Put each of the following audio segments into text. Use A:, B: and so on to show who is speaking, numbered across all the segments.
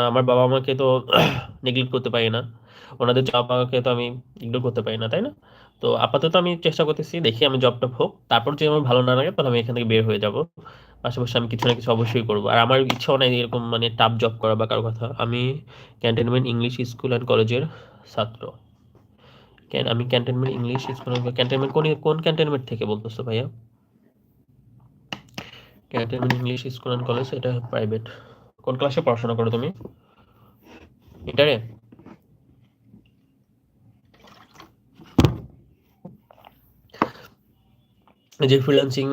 A: আমার বাবা আমাকে তো নেগলেক্ট করতে পারি না, ওনাদের চাওয়া পাওয়াকে তো আমি ইগনোর করতে পারি না, তাই না? তো আপাতত আমি চেষ্টা করতেছি, দেখি আমি জবটা হোক, তারপর যদি আমার ভালো না লাগে তাহলে আমি এখান থেকে বের হয়ে যাব। পাশাপাশি আমি কিছু না কিছু অবশ্যই করবো। আর আমার ইচ্ছাও নাই এরকম মানে টাফ জব করা বা কারো কথা। আমি ক্যান্টনমেন্ট ইংলিশ স্কুল অ্যান্ড কলেজের ছাত্র। আমি ক্যান্টনমেন্ট ইংলিশ স্কুল, ক্যান্টনমেন্ট কোন কোন ক্যান্টনমেন্ট থেকে বলতেছো ভাইয়া? Cantonment English school and college, এটা প্রাইভেট। কোন ক্লাসে পড়াশোনা করো তুমি? ইন্টারে? যে ফ্রিল্যান্সিং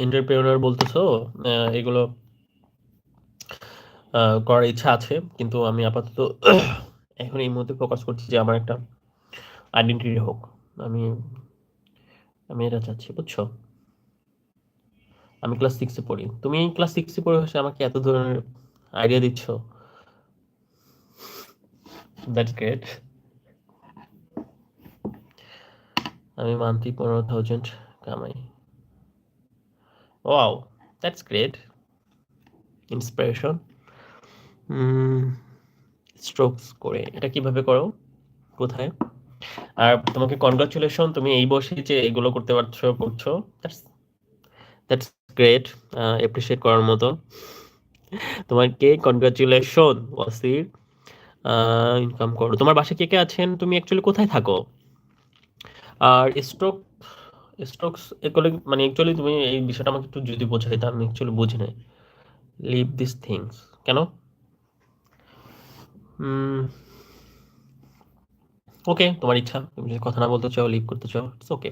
A: এন্টারপ্রেনার বলতেছো, এগুলো করার ইচ্ছা আছে, কিন্তু আমি আপাতত এখন এই মুহূর্তে ফোকাস করছি যে আমার একটা আইডেন্টিটি হোক। আমি আমি এটা চাচ্ছি, বুঝছো? আমি ক্লাস সিক্সে পড়ি, তুমি ক্লাস সিক্সে পড়ে হচ্ছে আমাকে এত ধরনের আইডিয়া দিচ্ছ। That's great. আমি মান্থলি 15,000 কামাই। Wow, that's great. Inspiration. Strokes করে এটা কিভাবে করো, কোথায়? আর তোমাকে কনগ্রাচুলেশন, তুমি এই বয়সে যে এগুলো করতে পারছো, করছো, দ্যাটস দ্যাটস গ্রেট, অ্যাপ্রিসিয়েট করার মতো। তোমাকে কনগ্রাচুলেশন ওয়াসির। ইনকাম করো। তোমার বাসায় কে কে আছেন? তুমি অ্যাকচুয়ালি কোথায় থাকো? আর স্ট্রোকস এগুলো মানে অ্যাকচুয়ালি তুমি এই বিষয়টা আমাকে একটু যদি বোঝাইতে, আমি অ্যাকচুয়ালি বুঝি নাই। লিভ দিস থিংস কেন? ওকে, তোমার ইচ্ছা, তুমি যদি কথা না বলতে চাও, লিভ করতে চাও, ইটস ওকে।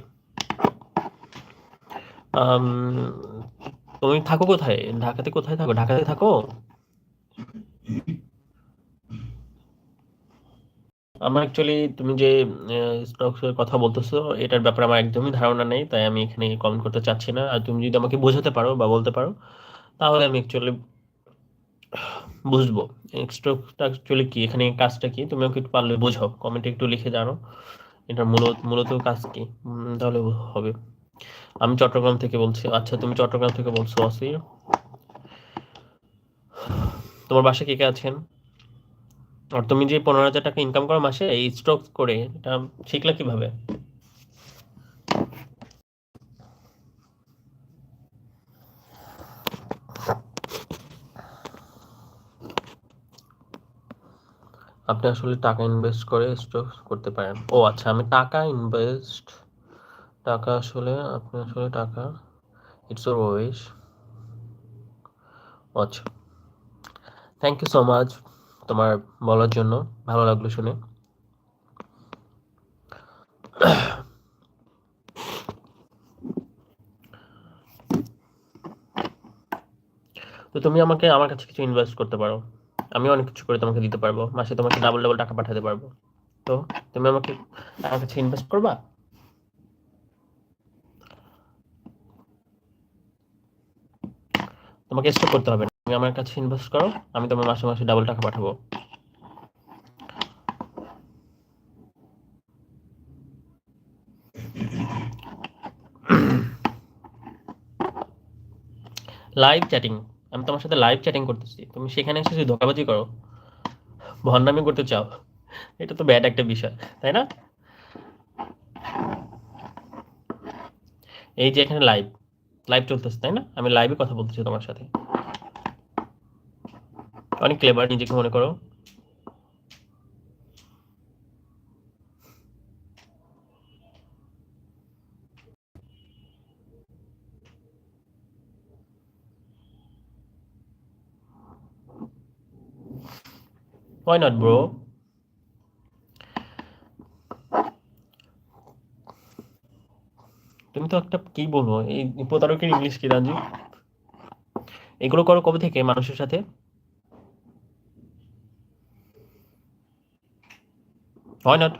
A: তুমি থাকো কোথায়? ঢাকাতে কোথায় থাকো? ঢাকাতে থাকো? আমার অ্যাকচুয়ালি তুমি যে স্টকসের কথা বলতেছো, এটার ব্যাপারে আমার একদমই ধারণা নেই, তাই আমি এখানে কমেন্ট করতে চাচ্ছি না। আর তুমি যদি আমাকে বোঝাতে পারো বা বলতে পারো, তাহলে আমি অ্যাকচুয়ালি বুঝবো স্টকটা অ্যাকচুয়ালি কি, এখানে কাজটা কি, তুমি আমাকে একটু পারলে বোঝাও, কমেন্টে একটু লিখে জানো এটার মূলত মূলত কাজ কি। তাহলে হবে। আমি চট্টগ্রাম থেকে বলছি। আচ্ছা, তুমি চট্টগ্রাম থেকে বলছো আসির। তোমার বাসায় কে কে আছেন? আর তুমি যে 15,000 টাকা ইনকাম করো মাসে এই স্টক করে, এটা শিখলা কিভাবে? আপনি আসলে টাকা ইনভেস্ট করে স্টক করতে পারেন। ও আচ্ছা, আমি টাকা ইনভেস্ট, টাকা আসলে আপনি আসলে টাকা, ইটস ওর ওয়েশ। আচ্ছা, থ্যাংক ইউ সো মাচ তোমার বলার জন্য, ভালো লাগলো শুনে। তো তুমি আমাকে আমার কাছে কিছু ইনভেস্ট করতে পারো, আমি অনেক কিছু করে তোমাকে দিতে পারবো, মাসে তোমাকে ডাবল ডাবল টাকা পাঠাতে পারবো। তো তুমি আমাকে আমার কাছে ইনভেস্ট করবা? তোমাকে স্টক করতে হবে না, তুমি আমার কাছে ইনভেস্ট করো, আমি তোমার মাসে মাসে ডাবল টাকা পাঠাবো। লাইভ চ্যাটিং, আমি তোমার সাথে লাইভ চ্যাটিং করতেছি, তুমি সেখানে এসে যদি ধোকাবাজি করো, ভণ্ডামি করতে চাও, এটা তো ব্যাড একটা বিষয়, তাই না? এই যে এখানে লাইভ লাইভ চলতেছে, তাই না? আমি লাইভে কথা বলতেছি তোমার সাথে। অনেক ক্লেভার নিজেকে মনে করো। Why not, bro? তুমি তো একটা কি বলবো, এই প্রতারকের ইংলিশ কি রাজু? এগুলো করো কবে থেকে মানুষের সাথে? হয় নট।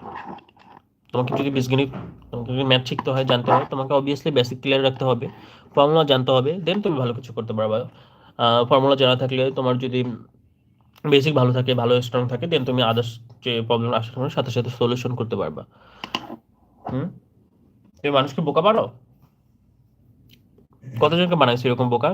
A: তোমাকে যদি বীজগণিত, তোমাকে যদি ম্যাথ শিখতে হয়, জানতে হয়, তোমাকে অবভিয়াসলি বেসিক ক্লিয়ার রাখতে হবে, ফর্মুলা জানতে হবে, দেন তুমি ভালো কিছু করতে পারবা। ফর্মুলা জানা থাকলে, তোমার যদি বেসিক ভালো থাকে, ভালো স্ট্রং থাকে, দেন তুমি আদার্স যে প্রবলেম আসার সময় সাথে সাথে সলিউশন করতে পারবা। হুম। তুমি মানুষকে বোকা পারো? কতজনকে বানাইছো এরকম বোকা?